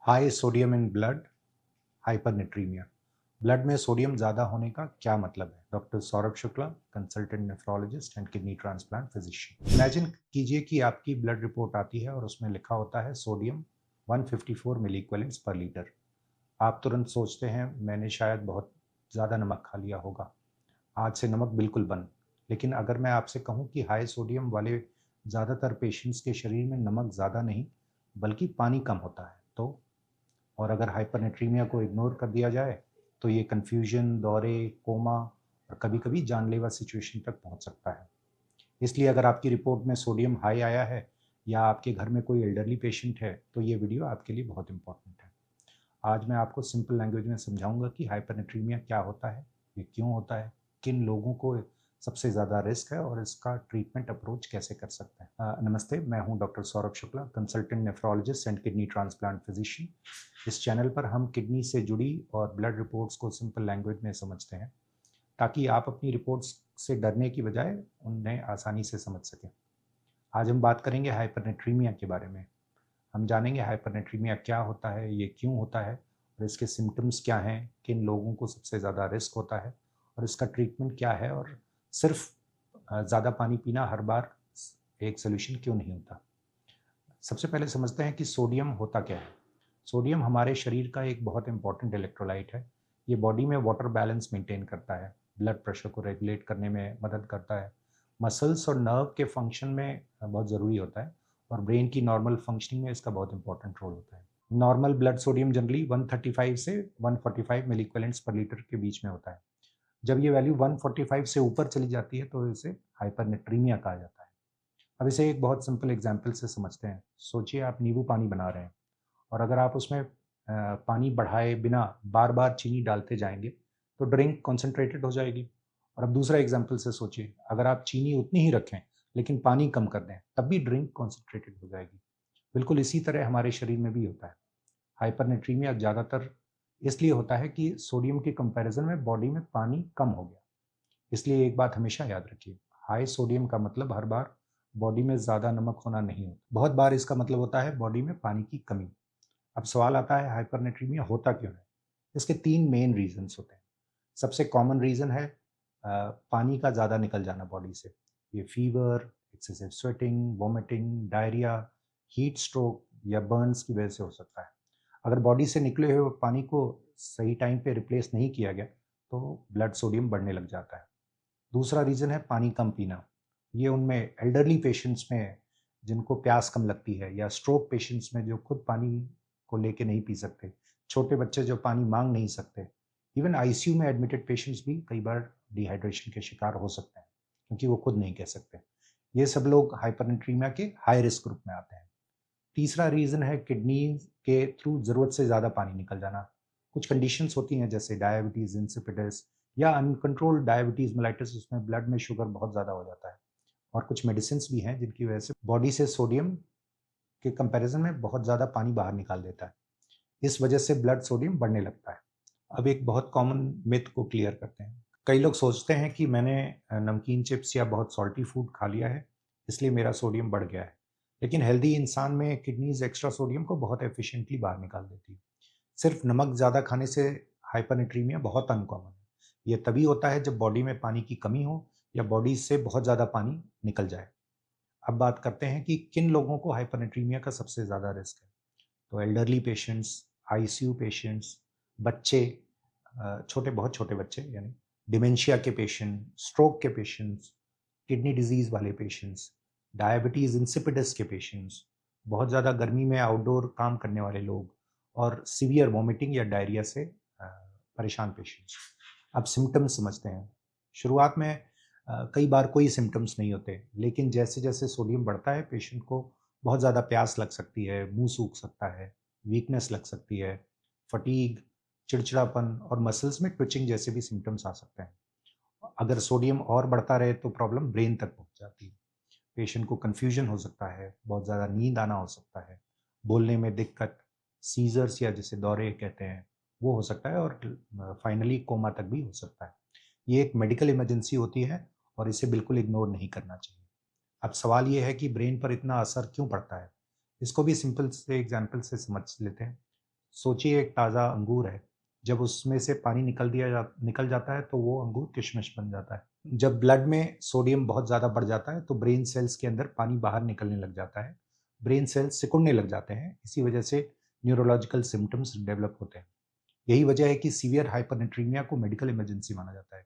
High sodium in blood, हाइपरनेट्रीमिया। Blood में sodium ज़्यादा होने का क्या मतलब है? Doctor Saurabh Shukla, consultant nephrologist and kidney transplant physician. Imagine कीजिए कि आपकी ब्लड रिपोर्ट आती है और उसमें लिखा होता है सोडियम 154 मिली इक्विवेलेंट्स पर लीटर। आप तुरंत सोचते हैं मैंने शायद बहुत ज़्यादा नमक खा लिया होगा, आज से नमक बिल्कुल बंद। लेकिन अगर मैं आपसे कहूं कि हाई सोडियम वाले ज़्यादातर पेशेंट्स के शरीर में नमक ज़्यादा नहीं बल्कि पानी कम होता है तो, और अगर हाइपरनेट्रीमिया को इग्नोर कर दिया जाए तो ये कन्फ्यूजन, दौरे, कोमा और कभी-कभी जानलेवा सिचुएशन तक पहुंच सकता है। इसलिए अगर आपकी रिपोर्ट में सोडियम हाई आया है या आपके घर में कोई एल्डरली पेशेंट है तो ये वीडियो आपके लिए बहुत इंपॉर्टेंट है। आज मैं आपको सिंपल लैंग्वेज में समझाऊंगा कि हाइपरनेट्रीमिया क्या होता है, ये क्यों होता है, किन लोगों को सबसे ज़्यादा रिस्क है और इसका ट्रीटमेंट अप्रोच कैसे कर सकते हैं। नमस्ते, मैं हूं doctor Saurabh Shukla, consultant nephrologist and kidney transplant physician. इस चैनल पर हम किडनी से जुड़ी और ब्लड रिपोर्ट्स को सिंपल लैंग्वेज में समझते हैं ताकि आप अपनी रिपोर्ट्स से डरने की बजाय उन्हें आसानी से समझ सकें। आज हम बात करेंगे हाइपरनेट्रीमिया के बारे में। हम जानेंगे हाइपरनेट्रीमिया क्या होता है, ये क्यों होता है और इसके सिम्टम्स क्या हैं, किन लोगों को सबसे ज़्यादा रिस्क होता है और इसका ट्रीटमेंट क्या है, और सिर्फ ज़्यादा पानी पीना हर बार एक सोल्यूशन क्यों नहीं होता। सबसे पहले समझते हैं कि सोडियम होता क्या है। सोडियम हमारे शरीर का एक बहुत इंपॉर्टेंट इलेक्ट्रोलाइट है। ये बॉडी में वाटर बैलेंस मेंटेन करता है, ब्लड प्रेशर को रेगुलेट करने में मदद करता है, मसल्स और नर्व के फंक्शन में बहुत ज़रूरी होता है और ब्रेन की नॉर्मल फंक्शनिंग में इसका बहुत इंपॉर्टेंट रोल होता है। नॉर्मल ब्लड सोडियम जनरली 135 से 145 मिली इक्विवेलेंट्स पर लीटर के बीच में होता है। जब ये वैल्यू 145 से ऊपर चली जाती है तो इसे हाइपरनेट्रीमिया कहा जाता है। अब इसे एक बहुत सिंपल एग्जांपल से समझते हैं। सोचिए आप नींबू पानी बना रहे हैं और अगर आप उसमें पानी बढ़ाए बिना बार बार चीनी डालते जाएंगे तो ड्रिंक कॉन्सेंट्रेटेड हो जाएगी। और अब दूसरा एग्जाम्पल से सोचिए, अगर आप चीनी उतनी ही रखें लेकिन पानी कम कर दें तब भी ड्रिंक कॉन्सेंट्रेटेड हो जाएगी। बिल्कुल इसी तरह हमारे शरीर में भी होता है। हाइपरनेट्रीमिया ज़्यादातर इसलिए होता है कि सोडियम के कंपैरिजन में बॉडी में पानी कम हो गया। इसलिए एक बात हमेशा याद रखिए, हाई सोडियम का मतलब हर बार बॉडी में ज़्यादा नमक होना नहीं होता, बहुत बार इसका मतलब होता है बॉडी में पानी की कमी। अब सवाल आता है हाइपरनेट्रीमिया होता क्यों है। इसके तीन मेन रीजंस होते हैं। सबसे कॉमन रीजन है पानी का ज़्यादा निकल जाना बॉडी से। ये fever, excessive sweating, vomiting, diarrhoea, heat stroke या बर्न्स की वजह से हो सकता है। अगर बॉडी से निकले हुए पानी को सही टाइम पे रिप्लेस नहीं किया गया तो ब्लड सोडियम बढ़ने लग जाता है। दूसरा रीज़न है पानी कम पीना। ये उनमें एल्डरली पेशेंट्स में है जिनको प्यास कम लगती है, या स्ट्रोक पेशेंट्स में जो खुद पानी को लेके नहीं पी सकते, छोटे बच्चे जो पानी मांग नहीं सकते, इवन आईसीयू में एडमिटेड पेशेंट्स भी कई बार डिहाइड्रेशन के शिकार हो सकते हैं क्योंकि वो खुद नहीं कह सकते। ये सब लोग हाइपरनेट्रीमिया के हाई रिस्क ग्रुप में आते हैं। तीसरा रीज़न है किडनी के थ्रू ज़रूरत से ज़्यादा पानी निकल जाना। कुछ कंडीशंस होती हैं जैसे डायबिटीज़ इंसिपिडस या अनकंट्रोल्ड डायबिटीज़ मेलाइटस, उसमें ब्लड में शुगर बहुत ज़्यादा हो जाता है। और कुछ मेडिसिन्स भी हैं जिनकी वजह से बॉडी से सोडियम के कंपैरिजन में बहुत ज़्यादा पानी बाहर निकाल देता है। इस वजह से ब्लड सोडियम बढ़ने लगता है। अब एक बहुत कॉमन मिथ को क्लियर करते हैं। कई लोग सोचते हैं कि मैंने नमकीन चिप्स या बहुत सॉल्टी फूड खा लिया है इसलिए मेरा सोडियम बढ़ गया है। लेकिन हेल्दी इंसान में किडनीज एक्स्ट्रा सोडियम को बहुत एफिशिएंटली बाहर निकाल देती है। सिर्फ नमक ज़्यादा खाने से हाइपरनेट्रीमिया बहुत अनकॉमन है। ये तभी होता है जब बॉडी में पानी की कमी हो या बॉडी से बहुत ज़्यादा पानी निकल जाए। अब बात करते हैं कि किन लोगों को हाइपरनेट्रीमिया का सबसे ज़्यादा रिस्क है। तो एल्डरली पेशेंट्स, आईसीयू पेशेंट्स, बच्चे, छोटे बहुत छोटे बच्चे यानी डिमेंशिया के पेशेंट, स्ट्रोक के पेशेंट्स, किडनी डिजीज़ वाले पेशेंट्स, डायबिटीज़ इंसिपिडस के पेशेंट्स, बहुत ज़्यादा गर्मी में आउटडोर काम करने वाले लोग और सीवियर वॉमिटिंग या डायरिया से परेशान पेशेंट्स। अब सिम्टम्स समझते हैं। शुरुआत में कई बार कोई सिम्टम्स नहीं होते, लेकिन जैसे-जैसे सोडियम बढ़ता है पेशेंट को बहुत ज़्यादा प्यास लग सकती है, मुँह सूख सकता है, वीकनेस लग सकती है, फटीग, चिड़चिड़ापन और मसल्स में ट्विचिंग जैसे भी सिम्टम्स आ सकते हैं। अगर सोडियम और बढ़ता रहे तो प्रॉब्लम ब्रेन तक पहुँच जाती है। पेशेंट को कन्फ्यूजन हो सकता है, बहुत ज़्यादा नींद आना हो सकता है, बोलने में दिक्कत, सीज़र्स या जिसे दौरे कहते हैं, वो हो सकता है और फाइनली कोमा तक भी हो सकता है। ये एक मेडिकल इमरजेंसी होती है और इसे बिल्कुल इग्नोर नहीं करना चाहिए। अब सवाल ये है कि ब्रेन पर इतना असर क्यों पड़ता है? इसको भी सिंपल से एग्जांपल से समझ लेते हैं। सोचिए एक ताज़ा अंगूर है, जब उसमें से पानी निकल जाता है तो वो अंगूर किशमिश बन जाता है। जब ब्लड में सोडियम बहुत ज़्यादा बढ़ जाता है तो ब्रेन सेल्स के अंदर पानी बाहर निकलने लग जाता है। ब्रेन सेल्स सिकुड़ने लग जाते हैं, इसी वजह से न्यूरोलॉजिकल सिम्पटम्स डेवलप होते हैं। यही वजह है कि सीवियर हाइपरनेट्रीमिया को मेडिकल इमरजेंसी माना जाता है।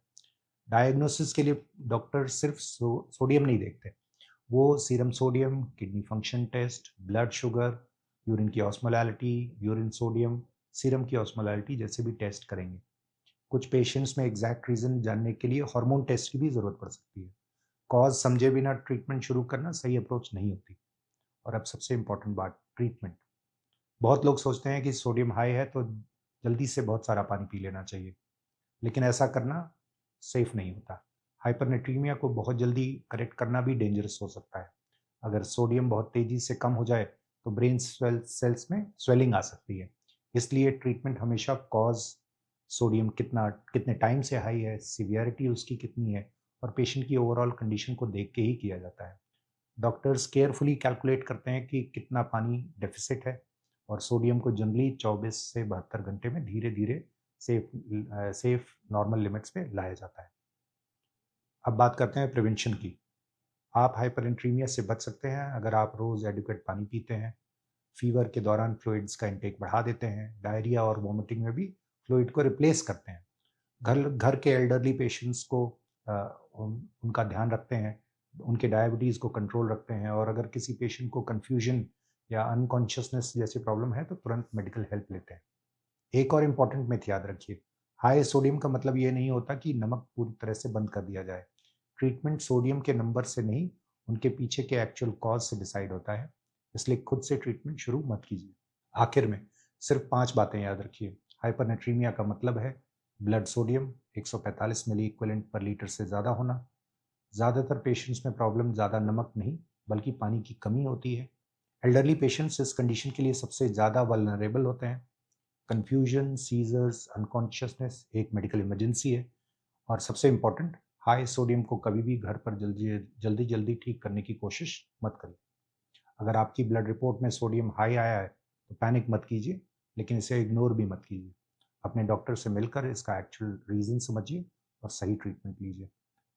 डायग्नोसिस के लिए डॉक्टर सिर्फ सोडियम नहीं देखते, वो serum sodium, kidney function test, blood sugar, urine की ऑस्मोलैलिटी, यूरिन सोडियम, सीरम की ऑस्मोलैलिटी जैसे भी टेस्ट करेंगे। कुछ पेशेंट्स में एग्जैक्ट रीजन जानने के लिए हार्मोन टेस्ट की भी जरूरत पड़ सकती है। कॉज समझे बिना ट्रीटमेंट शुरू करना सही अप्रोच नहीं होती। और अब सबसे इंपॉर्टेंट बात, ट्रीटमेंट। बहुत लोग सोचते हैं कि सोडियम हाई है तो जल्दी से बहुत सारा पानी पी लेना चाहिए, लेकिन ऐसा करना सेफ नहीं होता। हाइपरनेट्रीमिया को बहुत जल्दी करेक्ट करना भी डेंजरस हो सकता है। अगर सोडियम बहुत तेजी से कम हो जाए तो ब्रेन सेल्स में स्वेलिंग आ सकती है। इसलिए ट्रीटमेंट हमेशा कॉज, सोडियम कितने टाइम से हाई है, सीवियरिटी उसकी कितनी है, और पेशेंट की ओवरऑल कंडीशन को देख के ही किया जाता है। डॉक्टर्स केयरफुली कैलकुलेट करते हैं कि कितना पानी डेफिसिट है, और सोडियम को जनरली 24 से 72 घंटे में धीरे धीरे सेफ नॉर्मल लिमिट्स पे लाया जाता है। अब बात करते हैं प्रिवेंशन की। आप हाइपरनेट्रीमिया से बच सकते हैं अगर आप रोज़ एडिक्वेट पानी पीते हैं, फीवर के दौरान फ्लूइड्स का इंटेक बढ़ा देते हैं, डायरिया और वॉमिटिंग में भी फ्लूइड को रिप्लेस करते हैं, घर घर के एल्डरली पेशेंट्स को उनका ध्यान रखते हैं, उनके डायबिटीज़ को कंट्रोल रखते हैं, और अगर किसी पेशेंट को कन्फ्यूजन या अनकॉन्शियसनेस जैसी प्रॉब्लम है तो तुरंत मेडिकल हेल्प लेते हैं। एक और इम्पॉर्टेंट मिथ याद रखिए, हाई सोडियम का मतलब ये नहीं होता कि नमक पूरी तरह से बंद कर दिया जाए। ट्रीटमेंट सोडियम के नंबर से नहीं, उनके पीछे के एक्चुअल कॉज से डिसाइड होता है, इसलिए खुद से ट्रीटमेंट शुरू मत कीजिए। आखिर में सिर्फ 5 बातें याद रखिए। हाइपरनेट्रीमिया का मतलब है ब्लड सोडियम 145 मिली इक्विवेलेंट पर लीटर से ज़्यादा होना। ज़्यादातर पेशेंट्स में प्रॉब्लम ज़्यादा नमक नहीं, बल्कि पानी की कमी होती है। एल्डरली पेशेंट्स इस कंडीशन के लिए सबसे ज़्यादा वल्नरेबल होते हैं। कन्फ्यूजन, सीजर्स, अनकॉन्शियसनेस एक मेडिकल इमरजेंसी है। और सबसे इम्पोर्टेंट, हाई सोडियम को कभी भी घर पर जल्दी जल्दी जल्दी ठीक करने की कोशिश मत करिए। अगर आपकी ब्लड रिपोर्ट में सोडियम हाई आया है तो पैनिक मत कीजिए, लेकिन इसे इग्नोर भी मत कीजिए। अपने डॉक्टर से मिलकर इसका एक्चुअल रीज़न समझिए और सही ट्रीटमेंट लीजिए।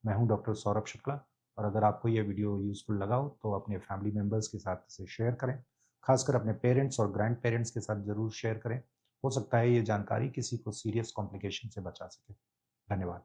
मैं हूं डॉक्टर सौरभ शुक्ला, और अगर आपको यह वीडियो यूज़फुल लगा हो तो अपने फैमिली मेम्बर्स के साथ इसे शेयर करें। खासकर अपने पेरेंट्स और ग्रैंड पेरेंट्स के साथ ज़रूर शेयर करें। हो सकता है ये जानकारी किसी को सीरियस कॉम्प्लिकेशन से बचा सके। धन्यवाद।